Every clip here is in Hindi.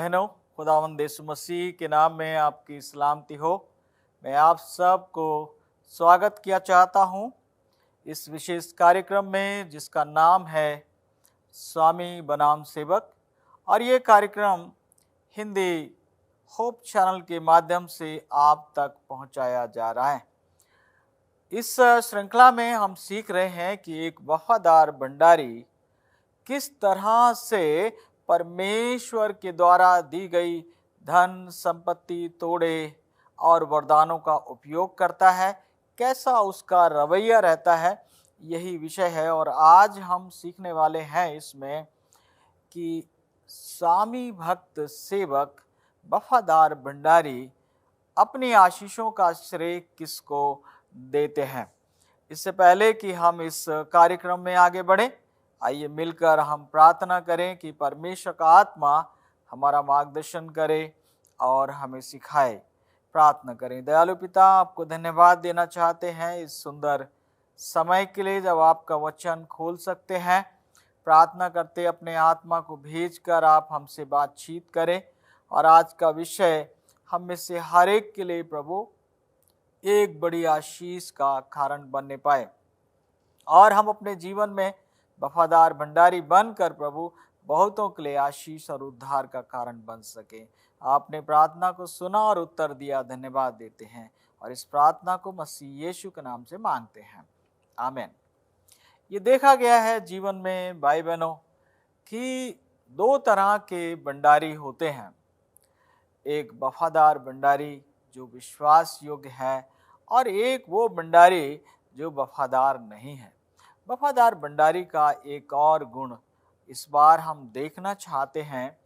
बहनों, खुदावंद यीशु मसीह के नाम में आपकी सलामती हो। मैं आप सबको स्वागत किया चाहता हूँ इस विशेष कार्यक्रम में जिसका नाम है स्वामी बनाम सेवक। और ये कार्यक्रम हिंदी होप चैनल के माध्यम से आप तक पहुंचाया जा रहा है। इस श्रृंखला में हम सीख रहे हैं कि एक वफादार भंडारी किस तरह से परमेश्वर के द्वारा दी गई धन संपत्ति तोड़े और वरदानों का उपयोग करता है, कैसा उसका रवैया रहता है, यही विषय है। और आज हम सीखने वाले हैं इसमें कि स्वामी भक्त सेवक वफादार भंडारी अपनी आशीषों का श्रेय किसको देते हैं। इससे पहले कि हम इस कार्यक्रम में आगे बढ़ें, आइए मिलकर हम प्रार्थना करें कि परमेश्वर का आत्मा हमारा मार्गदर्शन करे और हमें सिखाए। प्रार्थना करें। दयालु पिता, आपको धन्यवाद देना चाहते हैं इस सुंदर समय के लिए जब आपका वचन खोल सकते हैं। प्रार्थना करते अपने आत्मा को भेजकर आप हमसे बातचीत करें और आज का विषय हम में से हर एक के लिए प्रभु एक बड़ी आशीष का कारण बनने पाए और हम अपने जीवन में वफादार भंडारी बनकर प्रभु बहुतों के लिए आशीष और उद्धार का कारण बन सके। आपने प्रार्थना को सुना और उत्तर दिया, धन्यवाद देते हैं और इस प्रार्थना को मसीह यीशु के नाम से मांगते हैं, आमीन। ये देखा गया है जीवन में भाई बहनों कि दो तरह के भंडारी होते हैं। एक वफादार भंडारी जो विश्वास योग्य है और एक वो भंडारी जो वफादार नहीं है। वफादार भंडारी का एक और गुण इस बार हम देखना चाहते हैं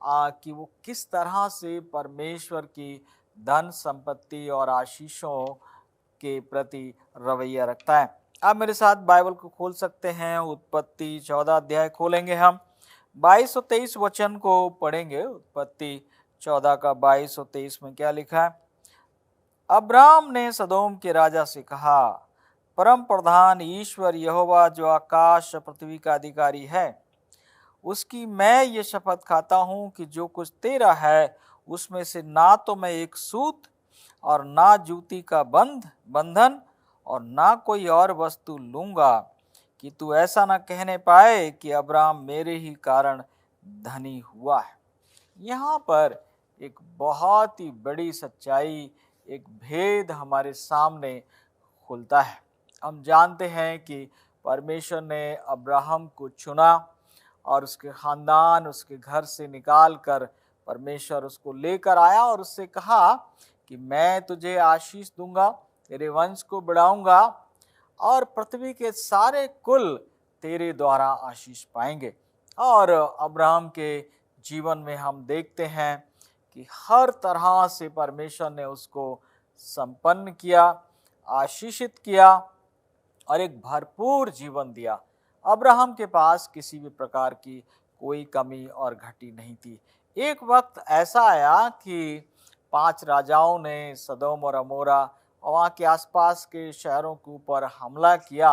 कि वो किस तरह से परमेश्वर की धन संपत्ति और आशीषों के प्रति रवैया रखता है। आप मेरे साथ बाइबल को खोल सकते हैं। उत्पत्ति 14 अध्याय खोलेंगे, हम 22 और 23 वचन को पढ़ेंगे। उत्पत्ति 14 का 22 और 23 में क्या लिखा है। अब्राम ने सदोम के राजा से कहा, परम प्रधान ईश्वर यहोवा जो आकाश पृथ्वी का अधिकारी है, उसकी मैं ये शपथ खाता हूँ कि जो कुछ तेरा है उसमें से ना तो मैं एक सूत और ना जूती का बंधन और ना कोई और वस्तु लूंगा, कि तू ऐसा ना कहने पाए कि अब्राम मेरे ही कारण धनी हुआ है। यहाँ पर एक बहुत ही बड़ी सच्चाई, एक भेद हमारे सामने खुलता है। हम जानते हैं कि परमेश्वर ने अब्राहम को चुना और उसके खानदान, उसके घर से निकाल कर परमेश्वर उसको लेकर आया और उससे कहा कि मैं तुझे आशीष दूंगा, तेरे वंश को बढ़ाऊंगा और पृथ्वी के सारे कुल तेरे द्वारा आशीष पाएंगे। और अब्राहम के जीवन में हम देखते हैं कि हर तरह से परमेश्वर ने उसको संपन्न किया, आशीषित किया और एक भरपूर जीवन दिया। अब्राहम के पास किसी भी प्रकार की कोई कमी और घटी नहीं थी। एक वक्त ऐसा आया कि 5 राजाओं ने सदोम और अमोरा और वहाँ के आसपास के शहरों के ऊपर हमला किया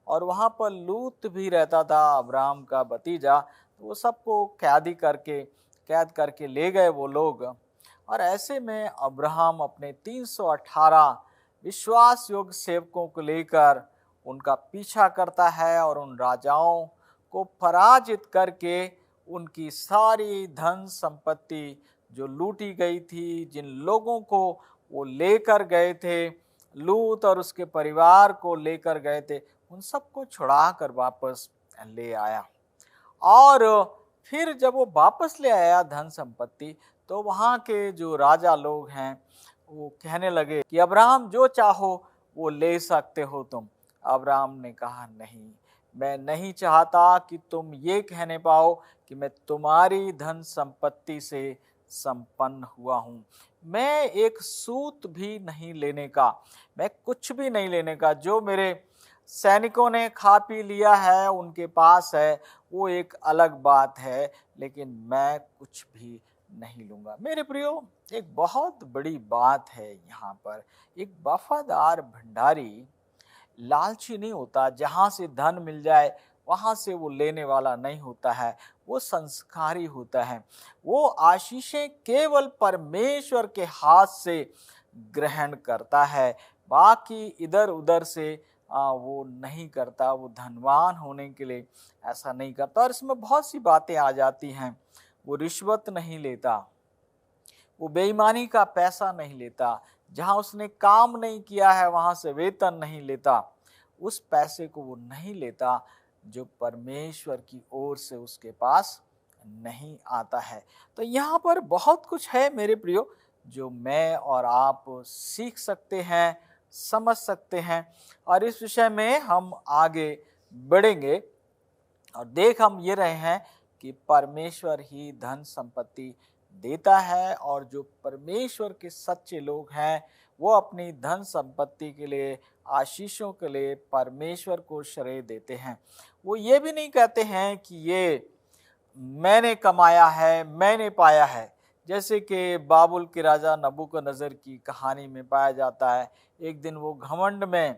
और वहाँ पर लूत भी रहता था, अब्राहम का भतीजा। तो वो सबको कैद करके ले गए वो लोग। और ऐसे में अब्राहम अपने 318 विश्वास योग्य सेवकों को लेकर उनका पीछा करता है और उन राजाओं को पराजित करके उनकी सारी धन संपत्ति जो लूटी गई थी, जिन लोगों को वो लेकर गए थे, लूत और उसके परिवार को लेकर गए थे, उन सबको छुड़ा कर वापस ले आया। और फिर जब वो वापस ले आया धन संपत्ति, तो वहाँ के जो राजा लोग हैं वो कहने लगे कि अब्राहम जो चाहो वो ले सकते हो तुम। अब्राहम ने कहा, नहीं, मैं नहीं चाहता कि तुम ये कहने पाओ कि मैं तुम्हारी धन संपत्ति से संपन्न हुआ हूँ। मैं एक सूत भी नहीं लेने का, मैं कुछ भी नहीं लेने का। जो मेरे सैनिकों ने खा पी लिया है, उनके पास है, वो एक अलग बात है, लेकिन मैं कुछ भी नहीं लूंगा। मेरे प्रियो, एक बहुत बड़ी बात है यहाँ पर। एक वफादार भंडारी लालची नहीं होता, जहाँ से धन मिल जाए वहाँ से वो लेने वाला नहीं होता है। वो संस्कारी होता है। वो आशीषें केवल परमेश्वर के हाथ से ग्रहण करता है, बाकी इधर उधर से वो नहीं करता। वो धनवान होने के लिए ऐसा नहीं करता। और इसमें बहुत सी बातें आ जाती हैं। वो रिश्वत नहीं लेता, वो बेईमानी का पैसा नहीं लेता, जहां उसने काम नहीं किया है वहां से वेतन नहीं लेता, उस पैसे को वो नहीं लेता जो परमेश्वर की ओर से उसके पास नहीं आता है। तो यहाँ पर बहुत कुछ है मेरे प्रियो, जो मैं और आप सीख सकते हैं, समझ सकते हैं। और इस विषय में हम आगे बढ़ेंगे और देख हम ये रहे हैं कि परमेश्वर ही धन संपत्ति देता है, और जो परमेश्वर के सच्चे लोग हैं वो अपनी धन संपत्ति के लिए, आशीषों के लिए परमेश्वर को श्रेय देते हैं। वो ये भी नहीं कहते हैं कि ये मैंने कमाया है, मैंने पाया है। जैसे कि बाबुल के राजा नबूकदनेस्सर की कहानी में पाया जाता है। एक दिन वो घमंड में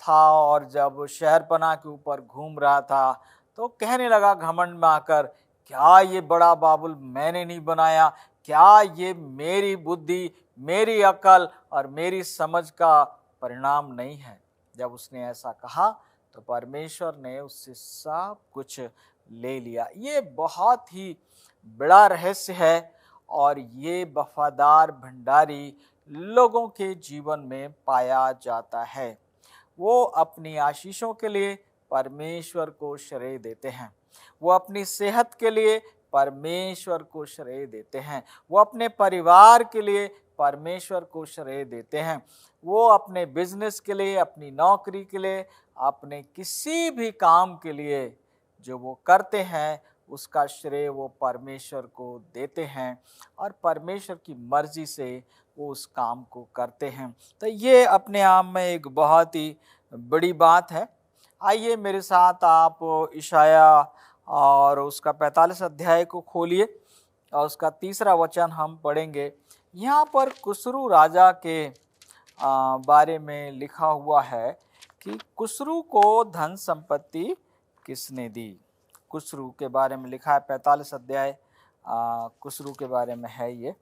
था और जब शहरपनाह के ऊपर घूम रहा था तो कहने लगा घमंड में आकर, क्या ये बड़ा बाबुल मैंने नहीं बनाया? क्या ये मेरी बुद्धि, मेरी अकल और मेरी समझ का परिणाम नहीं है? जब उसने ऐसा कहा तो परमेश्वर ने उससे सब कुछ ले लिया। ये बहुत ही बड़ा रहस्य है और ये वफादार भंडारी लोगों के जीवन में पाया जाता है। वो अपनी आशीषों के लिए परमेश्वर को श्रेय देते हैं। वो अपनी सेहत के लिए परमेश्वर को श्रेय देते हैं। वो अपने परिवार के लिए परमेश्वर को श्रेय देते हैं। वो अपने बिजनेस के लिए, अपनी नौकरी के लिए, अपने किसी भी काम के लिए जो वो करते हैं उसका श्रेय वो परमेश्वर को देते हैं और परमेश्वर की मर्जी से वो उस काम को करते हैं। तो ये अपने आप में एक बहुत ही बड़ी बात है। आइए मेरे साथ आप इशाया और उसका 45 अध्याय को खोलिए और उसका 3 वचन हम पढ़ेंगे। यहाँ पर कुस्रू राजा के बारे में लिखा हुआ है कि कुस्रू को धन संपत्ति किसने दी। कुस्रू के बारे में लिखा है 45 अध्याय कुस्रू के बारे में है ये।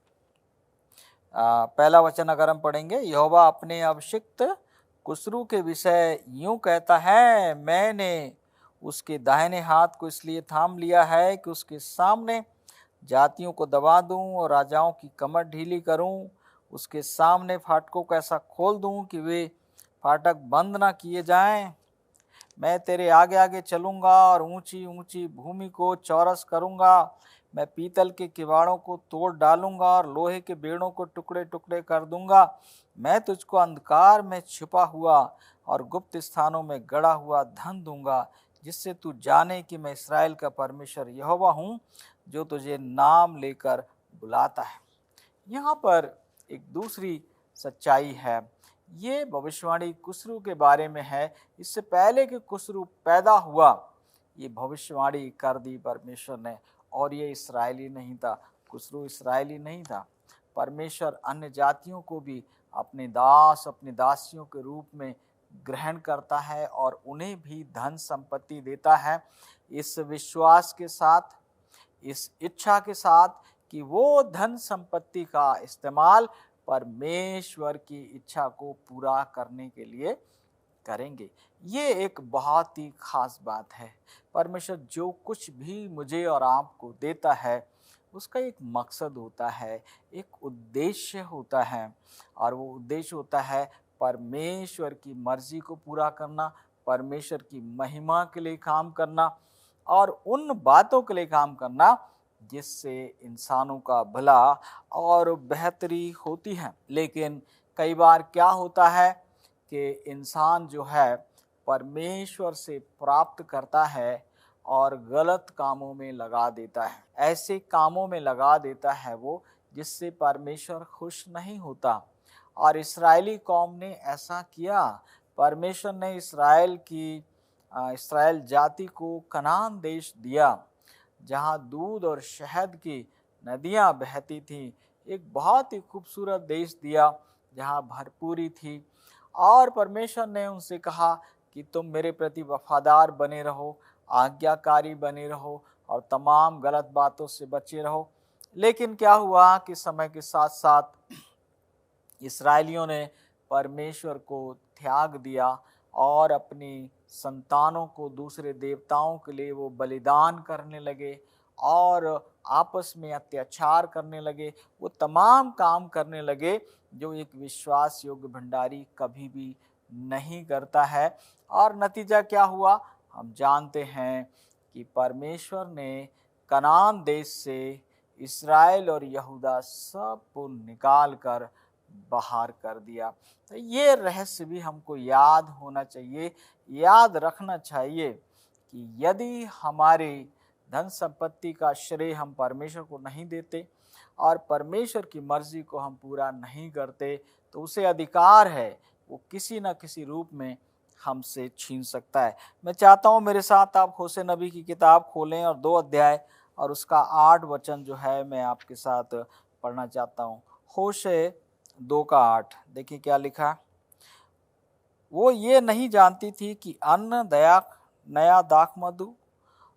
पहला वचन अगर हम पढ़ेंगे, यहोवा अपने अभिषिक्त कुस्रू के विषय यूं कहता है, मैंने उसके दाहिने हाथ को इसलिए थाम लिया है कि उसके सामने जातियों को दबा दूं और राजाओं की कमर ढीली करूं। उसके सामने फाटकों को ऐसा खोल दूं कि वे फाटक बंद ना किए जाएं। मैं तेरे आगे आगे चलूंगा और ऊंची ऊंची भूमि को चौरस करूंगा। मैं पीतल के किवाड़ों को तोड़ डालूंगा और लोहे के बेड़ों को टुकड़े टुकड़े कर दूंगा। मैं तुझको अंधकार में छिपा हुआ और गुप्त स्थानों में गड़ा हुआ धन दूंगा, जिससे तू जाने कि मैं इस्राएल का परमेश्वर यहोवा हूँ, जो तुझे नाम लेकर बुलाता है। यहाँ पर एक दूसरी सच्चाई है। ये भविष्यवाणी कुस्रू के बारे में है। इससे पहले कि कुस्रू पैदा हुआ ये भविष्यवाणी कर दी परमेश्वर ने, और ये इस्राएली नहीं था। कुस्रू इस्राएली नहीं था। परमेश्वर अन्य जातियों को भी अपने दास, अपनी दासियों के रूप में ग्रहण करता है और उन्हें भी धन संपत्ति देता है, इस विश्वास के साथ, इस इच्छा के साथ कि वो धन संपत्ति का इस्तेमाल परमेश्वर की इच्छा को पूरा करने के लिए करेंगे। ये एक बहुत ही खास बात है। परमेश्वर जो कुछ भी मुझे और आपको देता है उसका एक मकसद होता है, एक उद्देश्य होता है, और वो उद्देश्य होता है परमेश्वर की मर्जी को पूरा करना, परमेश्वर की महिमा के लिए काम करना और उन बातों के लिए काम करना जिससे इंसानों का भला और बेहतरी होती है। लेकिन कई बार क्या होता है कि इंसान जो है परमेश्वर से प्राप्त करता है और गलत कामों में लगा देता है। ऐसे कामों में लगा देता है वो जिससे परमेश्वर खुश नहीं होता। और इस्राएली कौम ने ऐसा किया। परमेश्वर ने इस्राएल जाति को कनान देश दिया, जहाँ दूध और शहद की नदियाँ बहती थीं। एक बहुत ही खूबसूरत देश दिया जहाँ भरपूरी थी। और परमेश्वर ने उनसे कहा कि तुम मेरे प्रति वफादार बने रहो, आज्ञाकारी बने रहो, और तमाम गलत बातों से बचे रहो। लेकिन क्या हुआ कि समय के साथ साथ इस्राएलियों ने परमेश्वर को त्याग दिया और अपनी संतानों को दूसरे देवताओं के लिए वो बलिदान करने लगे और आपस में अत्याचार करने लगे। वो तमाम काम करने लगे जो एक विश्वास योग्य भंडारी कभी भी नहीं करता है। और नतीजा क्या हुआ हम जानते हैं कि परमेश्वर ने कनान देश से इस्राएल और यहूदा सब को निकाल कर बाहर कर दिया। तो ये रहस्य भी हमको याद होना चाहिए, याद रखना चाहिए कि यदि हमारी धन संपत्ति का श्रेय हम परमेश्वर को नहीं देते और परमेश्वर की मर्जी को हम पूरा नहीं करते तो उसे अधिकार है वो किसी न किसी रूप में हमसे छीन सकता है। मैं चाहता हूँ मेरे साथ आप होशे नबी की किताब खोलें और 2 अध्याय और उसका 8 वचन जो है मैं आपके साथ पढ़ना चाहता हूँ। होशे 2 का 8 देखिए क्या लिखा। वो ये नहीं जानती थी कि अन्न दया नया दाख मधु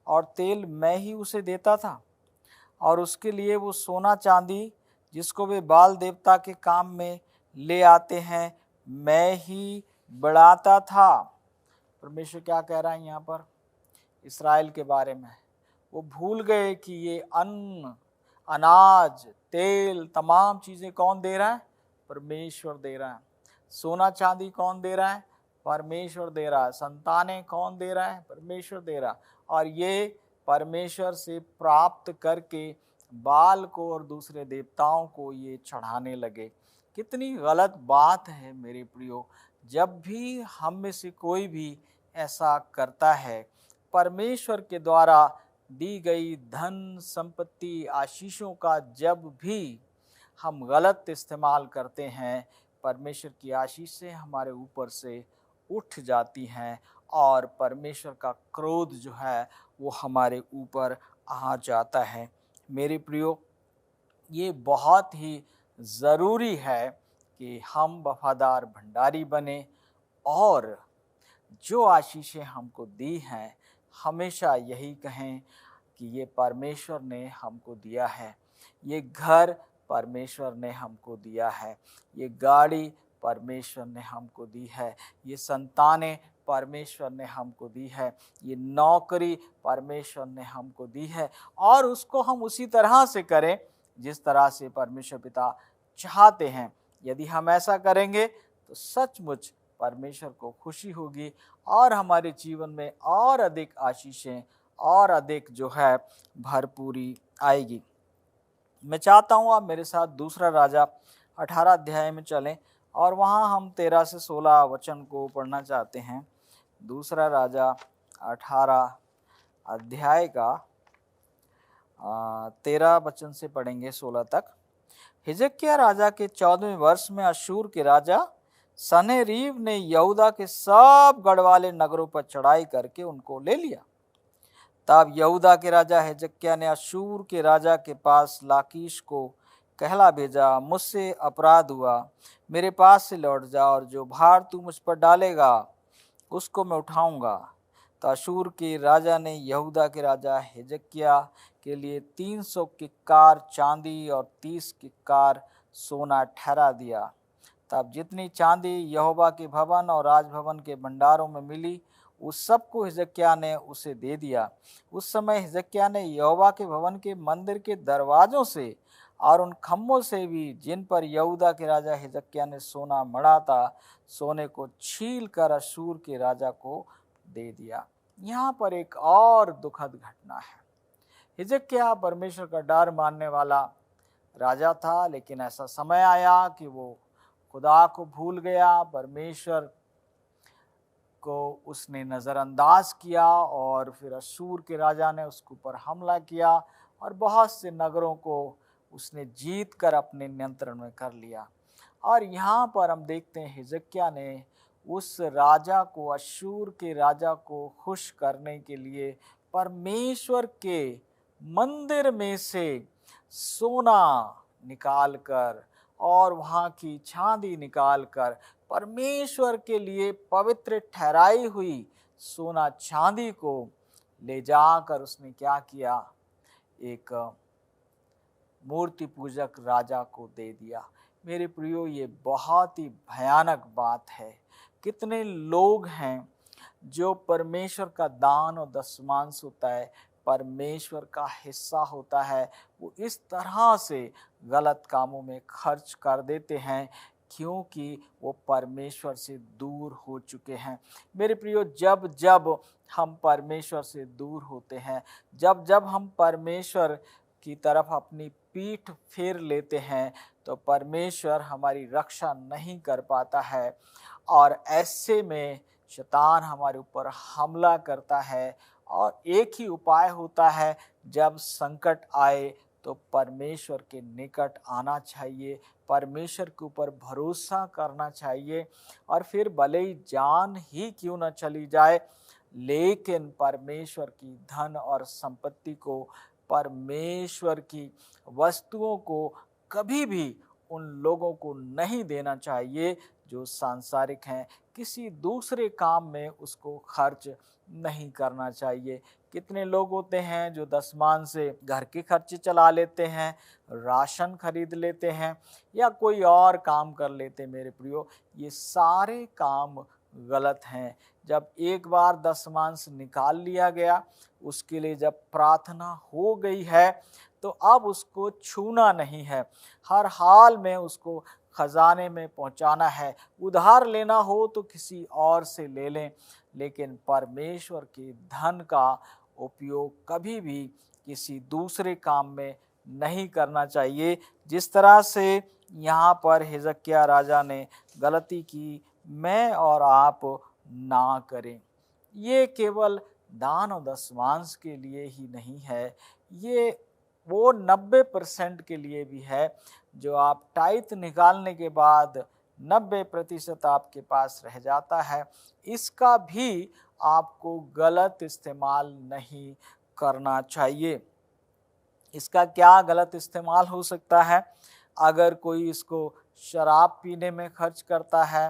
और तेल मैं ही उसे देता था और उसके लिए वो सोना चांदी जिसको वे बाल देवता के काम में ले आते हैं मैं ही बढ़ाता था। परमेश्वर क्या कह रहा है यहाँ पर इस्राएल के बारे में? वो भूल गए कि ये अन्न अनाज तेल तमाम चीज़ें कौन दे रहा है? परमेश्वर दे रहा है। सोना चांदी कौन दे रहा है? परमेश्वर दे रहा है। संतानें कौन दे रहा है? परमेश्वर दे रहा है। और ये परमेश्वर से प्राप्त करके बाल को और दूसरे देवताओं को ये चढ़ाने लगे। कितनी गलत बात है मेरे प्रियो। जब भी हम में से कोई भी ऐसा करता है, परमेश्वर के द्वारा दी गई धन संपत्ति आशीषों का जब भी हम गलत इस्तेमाल करते हैं, परमेश्वर की आशीषें हमारे ऊपर से उठ जाती हैं और परमेश्वर का क्रोध जो है वो हमारे ऊपर आ जाता है। मेरे प्रियो, ये बहुत ही ज़रूरी है कि हम वफादार भंडारी बने और जो आशीषें हमको दी हैं हमेशा यही कहें कि ये परमेश्वर ने हमको दिया है। ये घर परमेश्वर ने हमको दिया है। ये गाड़ी परमेश्वर ने हमको दी है। ये संतानें परमेश्वर ने हमको दी है। ये नौकरी परमेश्वर ने हमको दी है और उसको हम उसी तरह से करें जिस तरह से परमेश्वर पिता चाहते हैं। यदि हम ऐसा करेंगे तो सचमुच परमेश्वर को खुशी होगी और हमारे जीवन में और अधिक आशीषें और अधिक जो है भरपूरी आएगी। मैं चाहता हूँ आप मेरे साथ दूसरा राजा 18 अध्याय में चलें और वहाँ हम 13 से 16 वचन को पढ़ना चाहते हैं। दूसरा राजा 18 अध्याय का 13 वचन से पढ़ेंगे 16 तक। हिजकिय्याह राजा के 14वें वर्ष में अश्शूर के राजा सन्हेरीब ने यहूदा के सब गढ़वाले नगरों पर चढ़ाई करके उनको ले लिया। तब यहूदा के राजा हिजकिय्याह ने अश्शूर के राजा के पास लाकीश को कहला भेजा, मुझसे अपराध हुआ, मेरे पास से लौट जा और जो भार तू मुझ पर डालेगा उसको मैं उठाऊंगा। तो अश्शूर के राजा ने यहूदा के राजा हिजकिय्याह के लिए 300 किक्कार चांदी और 30 किक्कार सोना ठहरा दिया। तब जितनी चांदी यहोवा के भवन और राजभवन के भंडारों में मिली उस सबको हिजकिय्याह ने उसे दे दिया। उस समय हिजकिय्याह ने यहोवा के भवन के मंदिर के दरवाजों से और उन खम्भों से भी जिन पर यहूदा के राजा हिजकिय्याह ने सोना मढ़ा था, सोने को छील कर अश्शूर के राजा को दे दिया। यहाँ पर एक और दुखद घटना है। हिजकिय्याह परमेश्वर का डर मानने वाला राजा था, लेकिन ऐसा समय आया कि वो खुदा को भूल गया, परमेश्वर को उसने नज़रअंदाज किया और फिर अश्शूर के राजा ने उसके ऊपर हमला किया और बहुत से नगरों को उसने जीत कर अपने नियंत्रण में कर लिया। और यहाँ पर हम देखते हैं हिजकिय्याह ने उस राजा को, अश्शूर के राजा को खुश करने के लिए परमेश्वर के मंदिर में से सोना निकाल कर और वहाँ की चांदी निकाल कर परमेश्वर के लिए पवित्र ठहराई हुई सोना चांदी को ले जाकर उसने क्या किया, एक मूर्ति पूजक राजा को दे दिया। मेरे प्रियो, ये बहुत ही भयानक बात है। कितने लोग हैं जो परमेश्वर का दान और दशमांश होता है, परमेश्वर का हिस्सा होता है, वो इस तरह से गलत कामों में खर्च कर देते हैं क्योंकि वो परमेश्वर से दूर हो चुके हैं। मेरे प्रियो, जब जब हम परमेश्वर से दूर होते हैं, जब जब हम परमेश्वर की तरफ अपनी पीठ फेर लेते हैं, तो परमेश्वर हमारी रक्षा नहीं कर पाता है और ऐसे में शैतान हमारे ऊपर हमला करता है। और एक ही उपाय होता है, जब संकट आए तो परमेश्वर के निकट आना चाहिए, परमेश्वर के ऊपर भरोसा करना चाहिए, और फिर भले ही जान ही क्यों न चली जाए, लेकिन परमेश्वर की धन और संपत्ति को, परमेश्वर की वस्तुओं को कभी भी उन लोगों को नहीं देना चाहिए जो सांसारिक हैं। किसी दूसरे काम में उसको खर्च नहीं करना चाहिए। कितने लोग होते हैं जो दशमान से घर के खर्चे चला लेते हैं, राशन खरीद लेते हैं या कोई और काम कर लेते हैं। मेरे प्रियो, ये सारे काम गलत हैं। जब एक बार दशमांश निकाल लिया गया, उसके लिए जब प्रार्थना हो गई है, तो अब उसको छूना नहीं है। हर हाल में उसको खजाने में पहुंचाना है। उधार लेना हो तो किसी और से ले लें, लेकिन परमेश्वर के धन का उपयोग कभी भी किसी दूसरे काम में नहीं करना चाहिए। जिस तरह से यहाँ पर हिजकिय्याह राजा ने गलती की, मैं और आप ना करें। ये केवल दान और दशमांश के लिए ही नहीं है, ये वो 90% के लिए भी है। जो आप टाइथ निकालने के बाद 90% आपके पास रह जाता है, इसका भी आपको गलत इस्तेमाल नहीं करना चाहिए। इसका क्या गलत इस्तेमाल हो सकता है? अगर कोई इसको शराब पीने में खर्च करता है,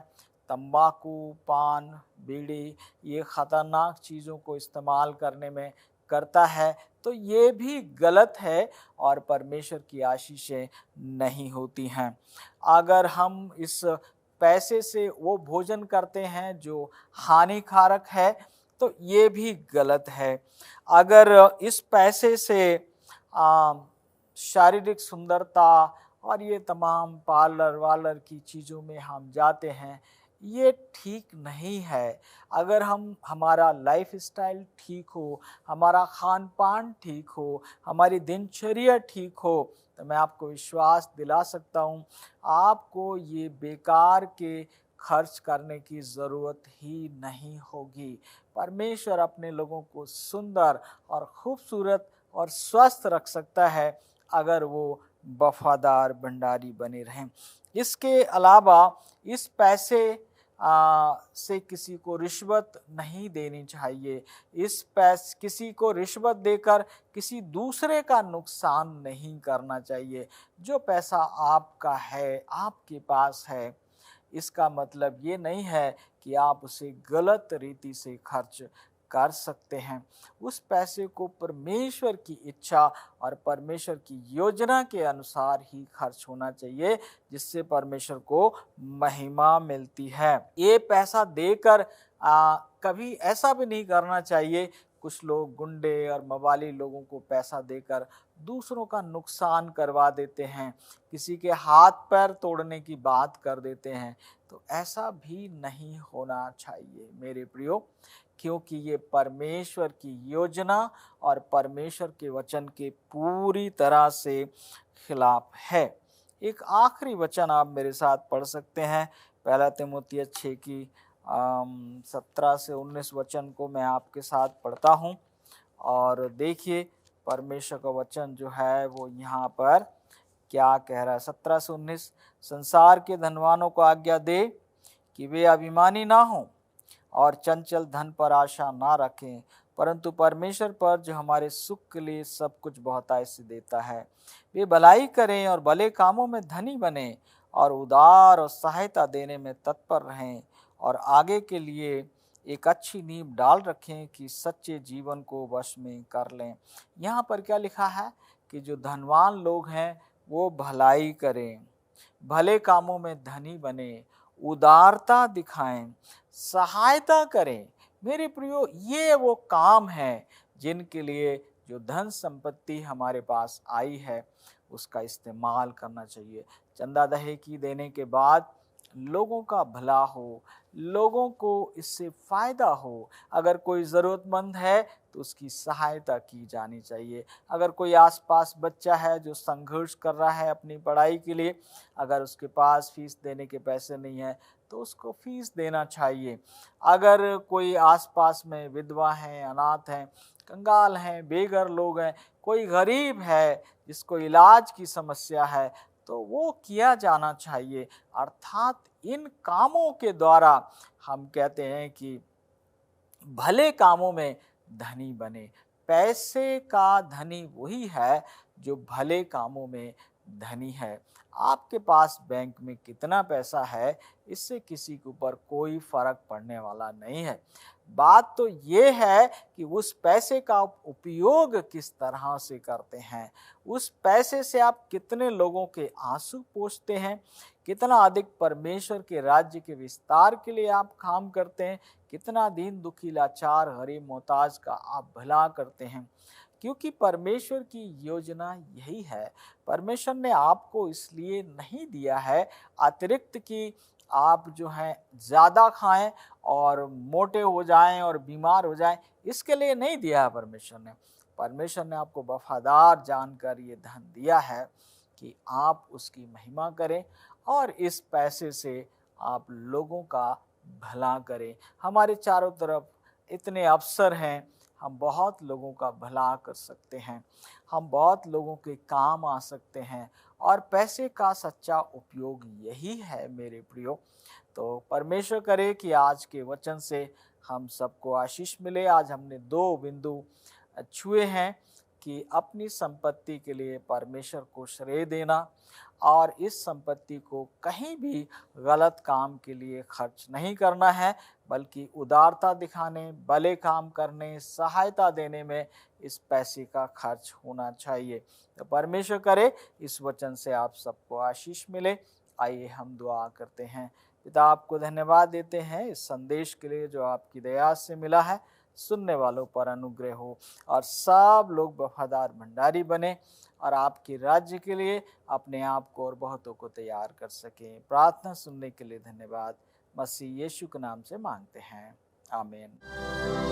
तंबाकू, पान, बीड़ी, ये ख़तरनाक चीज़ों को इस्तेमाल करने में करता है, तो ये भी गलत है और परमेश्वर की आशीषें नहीं होती हैं। अगर हम इस पैसे से वो भोजन करते हैं जो हानिकारक है, तो ये भी गलत है। अगर इस पैसे से शारीरिक सुंदरता और ये तमाम पार्लर वार्लर की चीज़ों में हम जाते हैं, ये ठीक नहीं है। अगर हमारा लाइफ स्टाइल ठीक हो, हमारा खान पान ठीक हो, हमारी दिनचर्या ठीक हो, तो मैं आपको विश्वास दिला सकता हूँ, आपको ये बेकार के खर्च करने की ज़रूरत ही नहीं होगी। परमेश्वर अपने लोगों को सुंदर और खूबसूरत और स्वस्थ रख सकता है अगर वो वफादार भंडारी बने रहें। इसके अलावा इस पैसे से किसी को रिश्वत नहीं देनी चाहिए। किसी को रिश्वत देकर किसी दूसरे का नुकसान नहीं करना चाहिए। जो पैसा आपका है, आपके पास है, इसका मतलब ये नहीं है कि आप उसे गलत रीति से खर्च कर सकते हैं। उस पैसे को परमेश्वर की इच्छा और परमेश्वर की योजना के अनुसार ही खर्च होना चाहिए, जिससे परमेश्वर को महिमा मिलती है। ये पैसा देकर कभी ऐसा भी नहीं करना चाहिए। कुछ लोग गुंडे और मवाली लोगों को पैसा देकर दूसरों का नुकसान करवा देते हैं, किसी के हाथ पैर तोड़ने की बात कर देते हैं। तो ऐसा भी नहीं होना चाहिए मेरे प्रियो, क्योंकि ये परमेश्वर की योजना और परमेश्वर के वचन के पूरी तरह से खिलाफ है। एक आखिरी वचन आप मेरे साथ पढ़ सकते हैं, पहला तीमुथियुस 6 की 17 से 19 वचन को मैं आपके साथ पढ़ता हूँ। और देखिए परमेश्वर का वचन जो है वो यहाँ पर क्या कह रहा है। 17 से 19, संसार के धनवानों को आज्ञा दे कि वे अभिमानी ना हों और चंचल धन पर आशा ना रखें, परंतु परमेश्वर पर जो हमारे सुख के लिए सब कुछ बहुतायत से देता है। वे भलाई करें और भले कामों में धनी बने और उदार और सहायता देने में तत्पर रहें और आगे के लिए एक अच्छी नींव डाल रखें कि सच्चे जीवन को वश में कर लें। यहाँ पर क्या लिखा है कि जो धनवान लोग हैं वो भलाई करें, भले कामों में धनी बने, उदारता दिखाएं, सहायता करें। मेरे प्रियो, ये वो काम है जिनके लिए जो धन संपत्ति हमारे पास आई है उसका इस्तेमाल करना चाहिए। चंदा दहेकी देने के बाद लोगों का भला हो, लोगों को इससे फायदा हो। अगर कोई ज़रूरतमंद है तो उसकी सहायता की जानी चाहिए। अगर कोई आसपास बच्चा है जो संघर्ष कर रहा है अपनी पढ़ाई के लिए, अगर उसके पास फीस देने के पैसे नहीं है तो उसको फीस देना चाहिए। अगर कोई आसपास में विधवा हैं, अनाथ हैं, कंगाल हैं, बेघर लोग हैं, कोई गरीब है जिसको इलाज की समस्या है, तो वो किया जाना चाहिए। अर्थात इन कामों के द्वारा हम कहते हैं कि भले कामों में धनी बने। पैसे का धनी वही है जो भले कामों में धनी है। आपके पास बैंक में कितना पैसा है इससे किसी के ऊपर कोई फर्क पड़ने वाला नहीं है। बात तो ये है कि उस पैसे का उपयोग किस तरह से करते हैं, उस पैसे से आप कितने लोगों के आंसू पोंछते हैं, कितना अधिक परमेश्वर के राज्य के विस्तार के लिए आप काम करते हैं, कितना दीन दुखी लाचार गरीब मोहताज का आप भला करते हैं। क्योंकि परमेश्वर की योजना यही है। परमेश्वर ने आपको इसलिए नहीं दिया है अतिरिक्त कि आप जो हैं ज़्यादा खाएं और मोटे हो जाएं और बीमार हो जाएं, इसके लिए नहीं दिया है परमेश्वर ने। परमेश्वर ने आपको वफादार जानकर ये धन दिया है कि आप उसकी महिमा करें और इस पैसे से आप लोगों का भला करें। हमारे चारों तरफ इतने अवसर हैं, हम बहुत लोगों का भला कर सकते हैं, हम बहुत लोगों के काम आ सकते हैं और पैसे का सच्चा उपयोग यही है मेरे प्रियो। तो परमेश्वर करे कि आज के वचन से हम सबको आशीष मिले। आज हमने 2 बिंदु छुए हैं कि अपनी संपत्ति के लिए परमेश्वर को श्रेय देना और इस संपत्ति को कहीं भी गलत काम के लिए खर्च नहीं करना है, बल्कि उदारता दिखाने, भले काम करने, सहायता देने में इस पैसे का खर्च होना चाहिए। तो परमेश्वर करे इस वचन से आप सबको आशीष मिले। आइए हम दुआ करते हैं। पिता, आपको धन्यवाद देते हैं इस संदेश के लिए जो आपकी दया से मिला है। सुनने वालों पर अनुग्रह हो और सब लोग वफादार भंडारी बने और आपके राज्य के लिए अपने आप को और बहुतों को तैयार कर सकें। प्रार्थना सुनने के लिए धन्यवाद। मसीह यीशु के नाम से मांगते हैं, आमीन।